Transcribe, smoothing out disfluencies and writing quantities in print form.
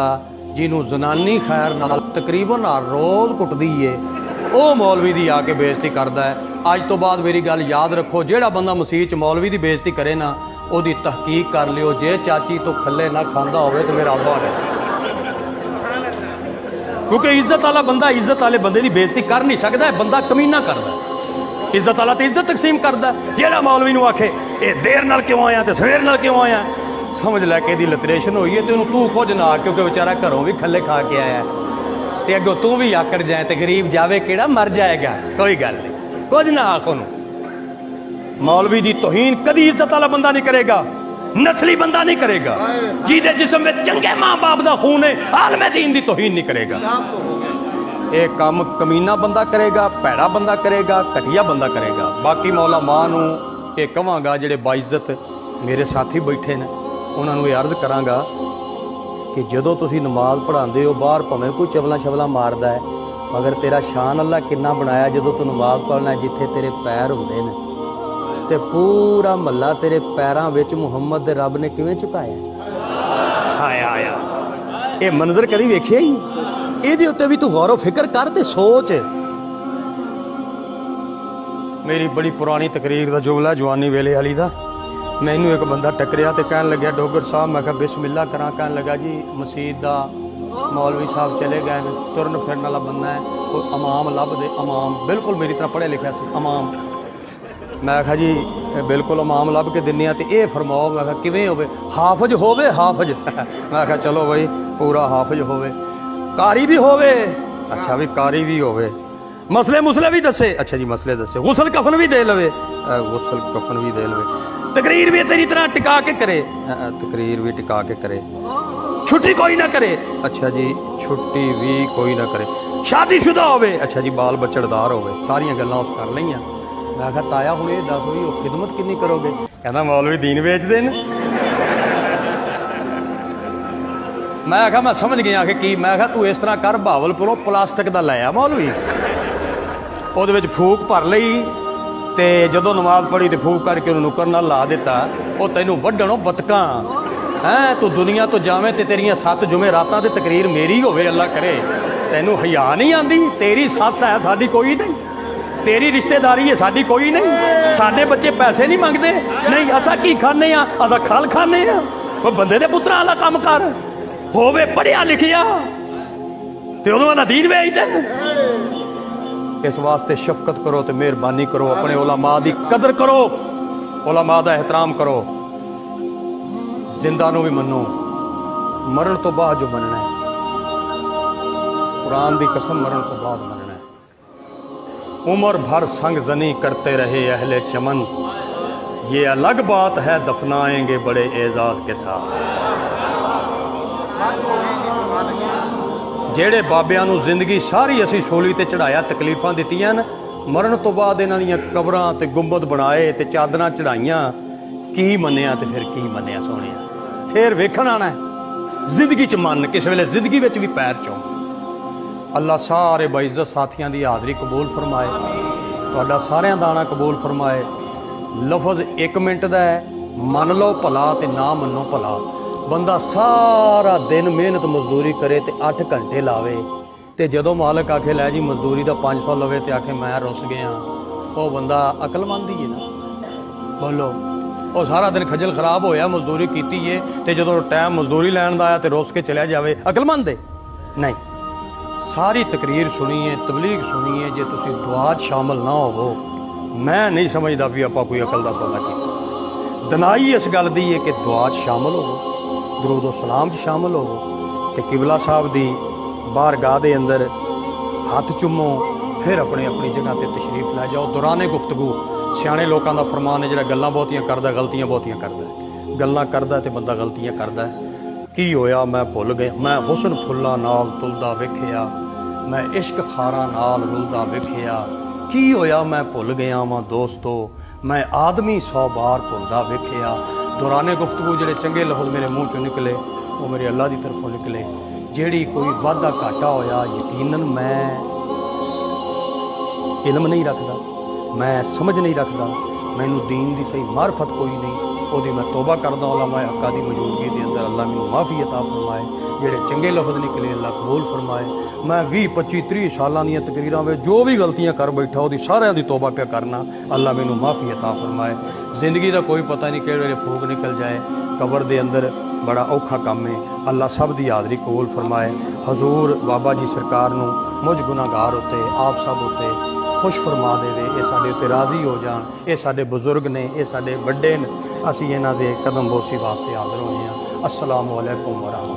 ਜਿਹਨੂੰ ਜ਼ਨਾਨੀ ਖੈਰ ਨਾਲ ਤਕਰੀਬਨ ਹਰ ਰੋਜ਼ ਕੁੱਟਦੀ ਏ, ਉਹ ਮੌਲਵੀ ਦੀ ਆ ਕੇ ਬੇਇੱਜ਼ਤੀ ਕਰਦਾ ਹੈ। ਅੱਜ ਤੋਂ ਬਾਅਦ ਮੇਰੀ ਗੱਲ ਯਾਦ ਰੱਖੋ, ਜਿਹੜਾ ਬੰਦਾ ਮਸੀਤ 'ਚ ਮੌਲਵੀ ਦੀ ਬੇਇੱਜ਼ਤੀ ਕਰੇ ਨਾ, ਉਹਦੀ ਤਹਿਕੀਕ ਕਰ ਲਿਓ। ਜੇ ਚਾਚੀ ਤੋਂ ਖੱਲੇ ਨਾ ਖਾਂਦਾ ਹੋਵੇ ਤਾਂ ਮੇਰਾ ਅੱਬਾ ਹੈ, ਕਿਉਂਕਿ ਇੱਜ਼ਤ ਵਾਲਾ ਬੰਦਾ ਇੱਜ਼ਤ ਵਾਲੇ ਬੰਦੇ ਦੀ ਬੇਇੱਜ਼ਤੀ ਕਰ ਨਹੀਂ ਸਕਦਾ। ਬੰਦਾ ਕਮੀਨਾ ਕਰਦਾ, ਇੱਜ਼ਤ ਵਾਲਾ ਤੇ ਇੱਜ਼ਤ ਤਕਸੀਮ ਕਰਦਾ। ਜਿਹੜਾ ਮੌਲਵੀ ਨੂੰ ਆਖੇ ਇਹ ਦੇਰ ਨਾਲ ਕਿਉਂ ਆਇਆ ਤੇ ਸਵੇਰ ਨਾਲ ਕਿਉਂ ਆਇਆ, ਸਮਝ ਲੈ ਕੇ ਇਹਦੀ ਲਿਟਰੇਸ਼ਨ ਹੋਈ ਹੈ ਤੇ ਉਹਨੂੰ ਤੂੰ ਕੁਝ ਨਾ, ਕਿਉਂਕਿ ਵਿਚਾਰਾ ਘਰੋਂ ਵੀ ਖੱਲੇ ਖਾ ਕੇ ਆਇਆ ਤੇ ਅੱਗੋਂ ਤੂੰ ਵੀ ਆਕੜ ਜਾਏ ਤੇ ਗਰੀਬ ਜਾਵੇ ਕਿਹੜਾ, ਮਰ ਜਾਏਗਾ। ਕੋਈ ਗੱਲ ਨਹੀਂ, ਕੁਝ ਨਾ ਆਖ ਉਹਨੂੰ। ਮੌਲਵੀ ਦੀ ਤੋਹੀਨ ਕਦੀ ਇੱਜ਼ਤ ਵਾਲਾ ਬੰਦਾ ਨਹੀਂ ਕਰੇਗਾ, ਨਸਲੀ ਬੰਦਾ ਨਹੀਂ ਕਰੇਗਾ। ਜਿਹਦੇ ਜਿਸਮ ਵਿੱਚ ਚੰਗੇ ਮਾਂ ਬਾਪ ਦਾ ਖੂਨ ਹੈ, ਆਲਮੇ ਦੀਨ ਦੀ ਤੋਹੀਨ ਨਹੀਂ ਕਰੇਗਾ। ਇਹ ਕੰਮ ਕਮੀਨਾ ਬੰਦਾ ਕਰੇਗਾ, ਭੈੜਾ ਬੰਦਾ ਕਰੇਗਾ, ਘਟੀਆ ਬੰਦਾ ਕਰੇਗਾ। ਬਾਕੀ ਮੌਲਾ ਮਾਂ ਨੂੰ ਇਹ ਕਹਾਂਗਾ, ਜਿਹੜੇ ਬਾਇਜ਼ਤ ਮੇਰੇ ਸਾਥੀ ਬੈਠੇ ਨੇ, ਉਹਨਾਂ ਨੂੰ ਇਹ ਅਰਜ਼ ਕਰਾਂਗਾ ਕਿ ਜਦੋਂ ਤੁਸੀਂ ਨਮਾਜ਼ ਪੜ੍ਹਾਉਂਦੇ ਹੋ, ਬਾਹਰ ਭਾਵੇਂ ਕੋਈ ਚਵਲਾ ਸ਼ਵਲਾ ਮਾਰਦਾ ਹੈ, ਮਗਰ ਤੇਰਾ ਸ਼ਾਨ ਅੱਲਾ ਕਿੰਨਾ ਬਣਾਇਆ। ਜਦੋਂ ਤੂੰ ਨਮਾਜ਼ ਪੜ੍ਹਨਾ, ਜਿੱਥੇ ਤੇਰੇ ਪੈਰ ਹੁੰਦੇ ਨੇ ਤੇ ਪੂਰਾ ਮਹੱਲਾ ਤੇਰੇ ਪੈਰਾਂ ਵਿੱਚ ਮੁਹੰਮਦ ਦੇ ਰੱਬ ਨੇ ਕਿਵੇਂ ਝੁਕਾਇਆ। ਹਾਇਆ ਹਾਇਆ, ਇਹ ਮੰਜ਼ਰ ਕਦੀ ਵੇਖਿਆ ਹੀ? ਇਹਦੇ ਉੱਤੇ ਵੀ ਤੂੰ ਗੌਰ ਫਿਕਰ ਕਰ ਤੇ ਸੋਚ। ਮੇਰੀ ਬੜੀ ਪੁਰਾਣੀ ਤਕਰੀਰ ਦਾ ਜੁਮਲਾ ਜਵਾਨੀ ਵੇਲੇ ਵਾਲੀ ਦਾ। ਮੈਨੂੰ ਇੱਕ ਬੰਦਾ ਟੱਕਰਿਆ ਤੇ ਕਹਿਣ ਲੱਗਿਆ, ਡੋਗਰ ਸਾਹਿਬ। ਮੈਂ ਕਿਹਾ ਬਿਸਮਿल्ला ਕਰਾਂ। ਕਹਿਣ ਲੱਗਾ, ਜੀ ਮਸੀਤ ਦਾ ਮੌਲਵੀ ਸਾਹਿਬ ਚਲੇ ਗਏ ਨੇ, ਤੁਰਨ ਫਿਰਨ ਵਾਲਾ ਬੰਦਾ ਹੈ, ਕੋਈ ਇਮਾਮ ਲੱਭਦੇ। ਇਮਾਮ ਬਿਲਕੁਲ ਮੇਰੀ ਤਰ੍ਹਾਂ ਪੜ੍ਹਿਆ ਲਿਖਿਆ ਸੀ, ਇਮਾਮ। ਮੈਂ ਕਿਹਾ ਜੀ ਬਿਲਕੁਲ ਇਮਾਮ ਲੱਭ ਕੇ ਦਿੰਦੇ ਹਾਂ, ਤੇ ਇਹ ਫਰਮਾਓ। ਮੈਂ ਕਿਹਾ ਕਿਵੇਂ ਹੋਵੇ? ਹਾਫਜ਼ ਹੋਵੇ, ਹਾਫਜ਼। ਮੈਂ ਕਿਹਾ ਚਲੋ ਬਈ, ਪੂਰਾ ਹਾਫਜ਼ ਹੋਵੇ, ਕਾਰੀ ਵੀ ਹੋਵੇ। ਅੱਛਾ ਵੀ ਕਾਰੀ ਵੀ ਹੋਵੇ, ਮਸਲੇ ਮੁਸਲੇ ਵੀ ਦੱਸੇ। ਅੱਛਾ ਜੀ ਮਸਲੇ ਦੱਸੇ, ਗੁਸਲ ਕਫਨ ਵੀ ਦੇ ਲਵੇ, ਗੁਸਲ ਕਫਨ ਵੀ ਦੇ ਲਵੇ, ਤਕਰੀਰ ਵੀ ਤੇਰੀ ਤਰ੍ਹਾਂ ਟਿਕਾ ਕੇ ਕਰੇ, ਤਕਰੀਰ ਵੀ ਟਿਕਾ ਕੇ ਕਰੇ, ਛੁੱਟੀ ਕੋਈ ਨਾ ਕਰੇ। ਅੱਛਾ ਜੀ ਛੁੱਟੀ ਵੀ ਕੋਈ ਨਾ ਕਰੇ, ਸ਼ਾਦੀशुदा ਹੋਵੇ। ਅੱਛਾ ਜੀ ਬਾਲ ਬੱਚੜਦਾਰ ਹੋਵੇ। ਸਾਰੀਆਂ ਗੱਲਾਂ ਉਸ ਕਰ ਲਈਆਂ। ਮੈਂ ਕਿਹਾ ਤਾਇਆ ਹੁਣ ਇਹ ਦੱਸ ਵੀ ਉਹ ਖਿਦਮਤ ਕਿੰਨੀ ਕਰੋਗੇ? ਕਹਿੰਦਾ ਮੌਲਵੀ ਦੀਨ ਵੇਚਦੇ ਨੇ। ਮੈਂ ਕਿਹਾ ਮੈਂ ਸਮਝ ਗਿਆ ਕਿ ਕੀ। ਮੈਂ ਕਿਹਾ ਤੂੰ ਇਸ ਤਰ੍ਹਾਂ ਕਰ, ਬਹਾਵਲਪੁਰੋਂ ਪਲਾਸਟਿਕ ਦਾ ਲੈ ਆ ਮੌਲਵੀ, ਉਹਦੇ ਵਿੱਚ ਫੂਕ ਭਰ ਲਈ, ਤੇ ਜਦੋਂ ਨਮਾਜ਼ ਪੜ੍ਹੀ ਤੇ ਫੂਕ ਕਰਕੇ ਉਹਨੂੰ ਨੁੱਕਰ ਨਾਲ ਲਾ ਦਿੱਤਾ। ਉਹ ਤੈਨੂੰ ਵੱਢਣੋਂ ਬਤਕਾਂ ਹੈਂ, ਤੂੰ ਦੁਨੀਆ ਤੋਂ ਜਾਵੇਂ ਤੇ ਤੇਰੀਆਂ 7 ਜੁਮੇ ਰਾਤਾਂ ਦੀ ਤਕਰੀਰ ਮੇਰੀ ਹੋਵੇ, ਅੱਲਾ ਕਰੇ। ਤੈਨੂੰ ਹਯਾ ਨਹੀਂ ਆਂਦੀ? ਤੇਰੀ ਸੱਸ ਹੈ, ਸਾਡੀ ਕੋਈ ਨਹੀਂ। ਤੇਰੀ ਰਿਸ਼ਤੇਦਾਰੀ ਹੈ, ਸਾਡੀ ਕੋਈ ਨਹੀਂ। ਸਾਡੇ ਬੱਚੇ ਪੈਸੇ ਨਹੀਂ ਮੰਗਦੇ, ਨਹੀਂ ਅਸਾਂ ਕੀ ਖਾਂਦੇ ਆ, ਅਸਾਂ ਖਲ ਖਾਂਦੇ ਆ। ਉਹ ਬੰਦੇ ਦੇ ਪੁੱਤਰਾਂ ਵਾਲਾ ਕੰਮ ਕਰ, ਹੋਵੇ ਪੜ੍ਹਿਆ ਲਿਖਿਆ, ਤੇ ਉਦੋਂ ਵਾਲਾ ਦੀਨ ਵੇਚਦਾ। ਇਸ ਵਾਸਤੇ ਸ਼ਫਕਤ ਕਰੋ ਤੇ ਮਿਹਰਬਾਨੀ ਕਰੋ, ਆਪਣੇ ਉਲਮਾ ਦੀ ਕਦਰ ਕਰੋ, ਉਲਮਾ ਦਾ ਇਹਤਰਾਮ ਕਰੋ। ਜ਼ਿੰਦਾ ਨੂੰ ਵੀ ਮੰਨੋ, ਮਰਨ ਤੋਂ ਬਾਅਦ ਜੋ ਮੰਨਣਾ ਹੈ, कुरान की कसम मरण तो बाद मनना है। उम्र भर संग जनी करते रहे अहले चमन, ये अलग बात है दफनाएंगे बड़े एजाज के साथ। जेड़े बाबियां नूं जिंदगी सारी असी सोली ते चढ़ाया, तकलीफां दित्तियां न, मरण तो बाद इन्हां दीयां कबरां ते गुंबद बनाए ते चादरां चढ़ाइयां, की मन्निया ते फिर की मन्निया सोहणिया। फिर वेखण आना है जिंदगी च मन, किस वेले जिंदगी विच भी पैर चो। अल्लाह सारे बाइज़्ज़त साथियां दी हाज़री कबूल फरमाए, तुहाडा सारियां दा आना कबूल फरमाए। लफज 1 मिनट दा है, मन लो भला ते ना मनो भला। बंदा सारा दिन मेहनत मजदूरी करे ते 8 घंटे लावे, ते जदों मालिक आखे लै जी मजदूरी दा 500 लवे ते आखे मैं रुस गया, वो बंदा अकलमंद ही है ना? बोलो, वो सारा दिन खजल खराब होया, मजदूरी कीती है, ते जदों टाइम मजदूरी लैण दा आया ते रुस के चलिया जावे, अकलमंद है? नहीं। सारी तकरीर सुनीए, तबलीग सुनीए, जे तुसी दुआ शामिल ना हो, मैं नहीं समझदा भी आपां कोई अकल दा सौदा कीता। दनाई इस गल दी है कि दुआ शामिल हो, दरूद सलाम शामिल हो, ते किबला साहब दी बारगाह दे अंदर हथ चुमो, फिर अपनी अपनी जगह ते तशरीफ लै जाओ। दौराने गुफ्तगू सियाणे लोगों का फरमान है, जिहड़ा गल्लां बहुतियां करदा गलतियां बहुतियां करदा। गल्लां करदा ते बंदा गलतियां करदा। की होया मैं भुल गया, मैं हुसन फुल्ला नाल तुलदा वेखिया, मैं इश्क खारा नाल रुलदा वेखिया। की होया मैं भुल गया वां दोस्तो, मैं आदमी 100 बार भुलदा वेखिया। दौराने गुफ्तगू जिहड़े चंगे लफ्ज़ मेरे मूँह चों निकले, वो मेरे अल्लाह की तरफों निकले। जिहड़ी कोई वाधा घाटा होया, यकीनन मैं इल्म नहीं रखदा, मैं समझ नहीं रखदा, मैनू दीन दी सही मार्फत कोई नहीं। ਉਹਦੀ ਮੈਂ ਤੋਬਾ ਕਰਦਾ ਉਲਮਾ ਹੱਕਾ ਦੀ ਮੌਜੂਦਗੀ ਦੇ ਅੰਦਰ। ਅੱਲਾ ਮੈਨੂੰ ਮਾਫੀ ਅਤਾ ਫਰਮਾਏ, ਜਿਹੜੇ ਚੰਗੇ ਲਫ਼ਜ਼ ਨਿਕਲੇ ਅੱਲਾ ਕਬੂਲ ਫਰਮਾਏ। मैं 20 25 30 ਸਾਲਾਂ ਦੀਆਂ ਤਕਰੀਰਾਂ ਵਿੱਚ ਜੋ ਵੀ ਗਲਤੀਆਂ ਕਰ ਬੈਠਾ ਉਹਦੀ ਸਾਰਿਆਂ ਦੀ ਤੋਬਾ ਪਿਆ ਕਰਨਾ। ਅੱਲਾ ਮੈਨੂੰ ਮਾਫੀ ਅਤਾ ਫਰਮਾਏ। ਜ਼ਿੰਦਗੀ ਦਾ ਕੋਈ ਪਤਾ ਨਹੀਂ ਕਿਹੜੇ ਵੇਲੇ ਫੂਕ ਨਿਕਲ ਜਾਏ, ਕਬਰ ਦੇ ਅੰਦਰ बड़ा औखा काम है। अल्लाह सब की हाज़री कबूल फरमाए। हजूर बाबा जी सरकार नूं मुझ गुनाहगार उत्ते आप सब उत्ते खुश फरमा देवे, ये साडे उत्ते राज़ी हो जान। ये साडे बुजुर्ग ने, ये साडे वड्डे ने, असीं इन्हां दे कदम बोसी वास्ते हाज़र होए हां। अस्सलामु अलैकुम व रहमतुल्लाह।